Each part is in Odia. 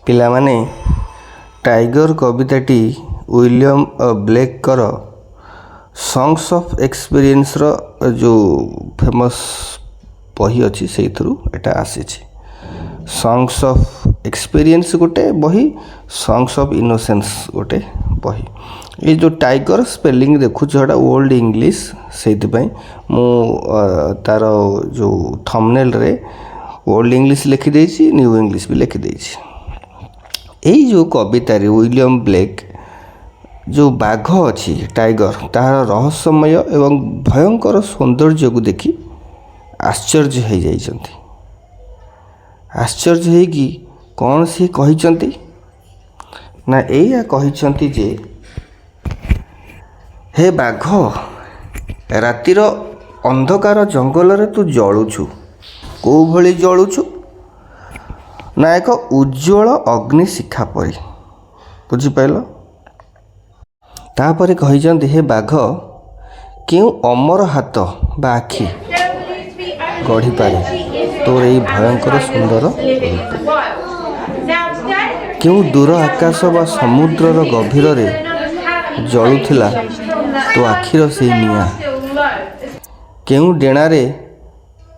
ପିଲାମାନେ ଟାଇଗର କବିତାଟି ୱିଲିୟମ ବ୍ଲେକର ସଙ୍ଗ୍ସ ଅଫ୍ ଏକ୍ସପିରିଏନ୍ସର ଯେଉଁ ଫେମସ୍ ବହି ଅଛି ସେଇଥିରୁ ଏଟା ଆସିଛି। ସଙ୍ଗ୍ସ ଅଫ୍ ଏକ୍ସପିରିଏନ୍ସ ଗୋଟେ ବହି, ସଙ୍ଗ୍ସ ଅଫ୍ ଇନୋସେନ୍ସ ଗୋଟେ ବହି। ଏ ଯେଉଁ ଟାଇଗର ସ୍ପେଲିଂ ଦେଖୁଛ ଏଟା ଓଲ୍ଡ ଇଂଲିଶ, ସେଇଥିପାଇଁ ମୁଁ ତାର ଯେଉଁ ଥମ୍ବନେଲ୍ରେ ଓଲ୍ଡ ଇଂଲିଶ ଲେଖିଦେଇଛି, ନ୍ୟୁ ଇଂଲିଶ ବି ଲେଖିଦେଇଛି। ଏଇ ଯେଉଁ କବିତାରେ ୱିଲିୟମ ବ୍ଲେକ୍ ଯେଉଁ ବାଘ ଅଛି ଟାଇଗର, ତାହାର ରହସ୍ୟମୟ ଏବଂ ଭୟଙ୍କର ସୌନ୍ଦର୍ଯ୍ୟକୁ ଦେଖି ଆଶ୍ଚର୍ଯ୍ୟ ହୋଇଯାଇଛନ୍ତି। ଆଶ୍ଚର୍ଯ୍ୟ ହେଇକି କ'ଣ ସେ କହିଛନ୍ତି ନା ଏଇଆ କହିଛନ୍ତି ଯେ, ହେ ବାଘ, ରାତିର ଅନ୍ଧକାର ଜଙ୍ଗଲରେ ତୁ ଜଳୁଛୁ। କେଉଁ ଭଳି ଜଳୁଛୁ ନା ଏକ ଉଜ୍ଜ୍ୱଳ ଅଗ୍ନିଶିଖା ପରି। ବୁଝିପାରିଲ? ତାପରେ କହିଛନ୍ତି, ହେ ବାଘ, କେଉଁ ଅମର ହାତ ବା ଆଖି ଗଢ଼ିପାରେ ତୋର ଏହି ଭୟଙ୍କର ସୁନ୍ଦର ରୂପ? କେଉଁ ଦୂର ଆକାଶ ବା ସମୁଦ୍ରର ଗଭୀରରେ ଜଳୁଥିଲା ତୋ ଆଖିର ସେଇ ନିଆଁ? କେଉଁ ଡେଣାରେ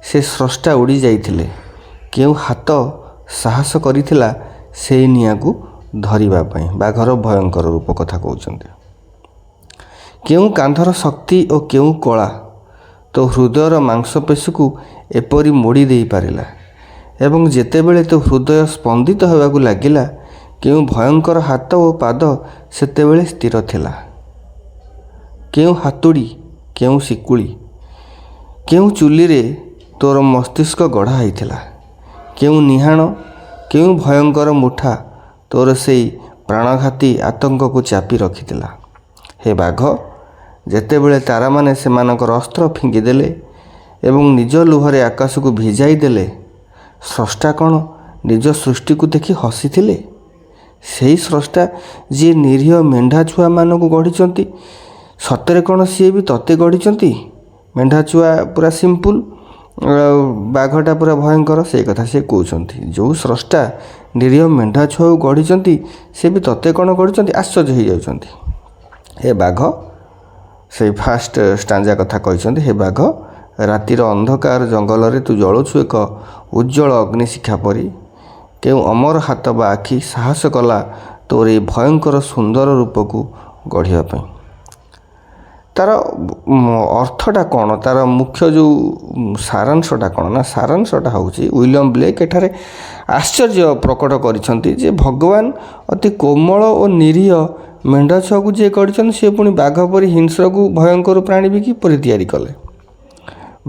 ସେ ସ୍ରଷ୍ଟା ଉଡ଼ି ଯାଇଥିଲେ? କେଉଁ ହାତ ସାହସ କରିଥିଲା ସେଇ ନିଆଁକୁ ଧରିବା ପାଇଁ? ବାଘର ଭୟଙ୍କର ରୂପ କଥା କହୁଛନ୍ତି। କେଉଁ କାନ୍ଧର ଶକ୍ତି ଓ କେଉଁ କଳା ତୋ ହୃଦୟର ମାଂସପେଶୀକୁ ଏପରି ମୋଡ଼ି ଦେଇପାରିଲା? ଏବଂ ଯେତେବେଳେ ତୋ ହୃଦୟ ସ୍ପନ୍ଦିତ ହେବାକୁ ଲାଗିଲା, କେଉଁ ଭୟଙ୍କର ହାତ ଓ ପାଦ ସେତେବେଳେ ସ୍ଥିର ଥିଲା? କେଉଁ ହାତୁଡ଼ି, କେଉଁ ଶିକୁଳି, କେଉଁ ଚୁଲିରେ ତୋର ମସ୍ତିଷ୍କ ଗଢ଼ା ହେଇଥିଲା? କେଉଁ ନିହାଣ, କେଉଁ ଭୟଙ୍କର ମୁଠା ତୋର ସେଇ ପ୍ରାଣଘାତୀ ଆତଙ୍କକୁ ଚାପି ରଖିଥିଲା? ହେ ବାଘ, ଯେତେବେଳେ ତାରାମାନେ ସେମାନଙ୍କର ଅସ୍ତ୍ର ଫିଙ୍ଗିଦେଲେ ଏବଂ ନିଜ ଲୁହରେ ଆକାଶକୁ ଭିଜାଇ ଦେଲେ, ସ୍ରଷ୍ଟା କ'ଣ ନିଜ ସୃଷ୍ଟିକୁ ଦେଖି ହସିଥିଲେ? ସେହି ସ୍ରଷ୍ଟା ଯିଏ ନିରୀହ ମେଣ୍ଢା ଛୁଆମାନଙ୍କୁ ଗଢ଼ିଛନ୍ତି, ସତରେ କ'ଣ ସିଏ ବି ତତେ ଗଢ଼ିଛନ୍ତି? ମେଣ୍ଢା ଛୁଆ ପୁରା ସିମ୍ପୁଲ, ବାଘଟା ପୁରା ଭୟଙ୍କର, ସେଇ କଥା ସେ କହୁଛନ୍ତି। ଯେଉଁ ସ୍ରଷ୍ଟା ନିରୀହ ମେଣ୍ଢା ଛୁଆକୁ ଗଢ଼ିଛନ୍ତି, ସେ ବି ତତେ କ'ଣ ଗଢ଼ିଛନ୍ତି? ଆଶ୍ଚର୍ଯ୍ୟ ହେଇଯାଉଛନ୍ତି। ହେ ବାଘ, ସେଇ ଫାଷ୍ଟ ଷ୍ଟାଞ୍ଜା କଥା କହିଛନ୍ତି। ହେ ବାଘ, ରାତିର ଅନ୍ଧକାର ଜଙ୍ଗଲରେ ତୁ ଜଳୁଛୁ ଏକ ଉଜ୍ଜ୍ୱଳ ଅଗ୍ନିଶିଖା ପରି। କେଉଁ ଅମର ହାତ ବା ଆଖି ସାହସ କଲା ତୋର ଏହି ଭୟଙ୍କର ସୁନ୍ଦର ରୂପକୁ ଗଢ଼ିବା ପାଇଁ? ତାର ଅର୍ଥଟା କ'ଣ? ତାର ମୁଖ୍ୟ ଯେଉଁ ସାରାଂଶଟା କ'ଣ? ନା ସାରାଂଶଟା ହେଉଛି, ୱିଲିୟମ ବ୍ଲେକ୍ ଏଠାରେ ଆଶ୍ଚର୍ଯ୍ୟ ପ୍ରକଟ କରିଛନ୍ତି ଯେ ଭଗବାନ ଅତି କୋମଳ ଓ ନିରୀହ ମେଣ୍ଢା ଛୁଆକୁ ଯିଏ କରିଛନ୍ତି, ସିଏ ପୁଣି ବାଘ ପରି ହିଂସ୍ରକୁ ଭୟଙ୍କର ପ୍ରାଣୀ ବି କିପରି ତିଆରି କଲେ?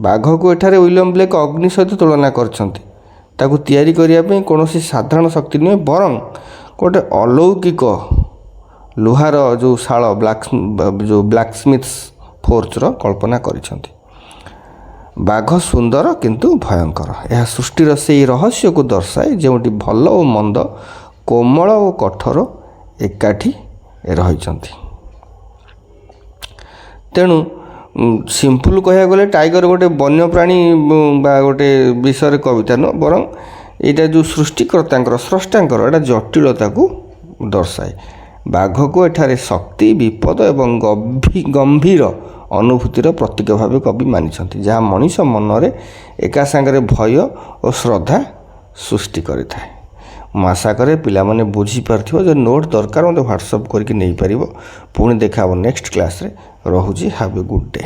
ବାଘକୁ ଏଠାରେ ୱିଲିୟମ ବ୍ଲେକ୍ ଅଗ୍ନି ସହିତ ତୁଳନା କରିଛନ୍ତି। ତାକୁ ତିଆରି କରିବା ପାଇଁ କୌଣସି ସାଧାରଣ ଶକ୍ତି ନୁହେଁ, ବରଂ ଗୋଟେ ଅଲୌକିକ ଲୁହାର ଯେଉଁ ଶାଳ ଯେଉଁ ବ୍ଲାକସ୍ମିଥ୍ସ ଫୋର୍ସର କଳ୍ପନା କରିଛନ୍ତି। ବାଘ ସୁନ୍ଦର କିନ୍ତୁ ଭୟଙ୍କର। ଏହା ସୃଷ୍ଟିର ସେହି ରହସ୍ୟକୁ ଦର୍ଶାଏ ଯେଉଁଠି ଭଲ ଓ ମନ୍ଦ, କୋମଳ ଓ କଠୋର ଏକାଠି ରହିଛନ୍ତି। ତେଣୁ ସିମ୍ପଲ କହିବାକୁ ଗଲେ ଟାଇଗର ଗୋଟେ ବନ୍ୟପ୍ରାଣୀ ବା ଗୋଟେ ବିଷୟରେ କବିତା ନୁହଁ, ବରଂ ଏଇଟା ଯେଉଁ ସୃଷ୍ଟିକର୍ତ୍ତାଙ୍କର, ସ୍ରଷ୍ଟାଙ୍କର ଏଇଟା ଜଟିଳତାକୁ ଦର୍ଶାଏ। ବାଘକୁ ଏଠାରେ ଶକ୍ତି, ବିପଦ ଏବଂ ଗମ୍ଭୀର ଅନୁଭୂତିର ପ୍ରତୀକ ଭାବେ କବି ମାନିଛନ୍ତି, ଯାହା ମଣିଷ ମନରେ ଏକା ସାଙ୍ଗରେ ଭୟ ଓ ଶ୍ରଦ୍ଧା ସୃଷ୍ଟି କରିଥାଏ। ମୁଁ ଆଶା କରେ ପିଲାମାନେ ବୁଝିପାରିଥିବ। ଯଦି ନୋଟ୍ ଦରକାର ମୋତେ ହ୍ୱାଟ୍ସଅପ୍ କରିକି ନେଇପାରିବ। ପୁଣି ଦେଖା ହେବ ନେକ୍ସଟ କ୍ଲାସ୍ରେ। ରହୁଛି। Have a good day.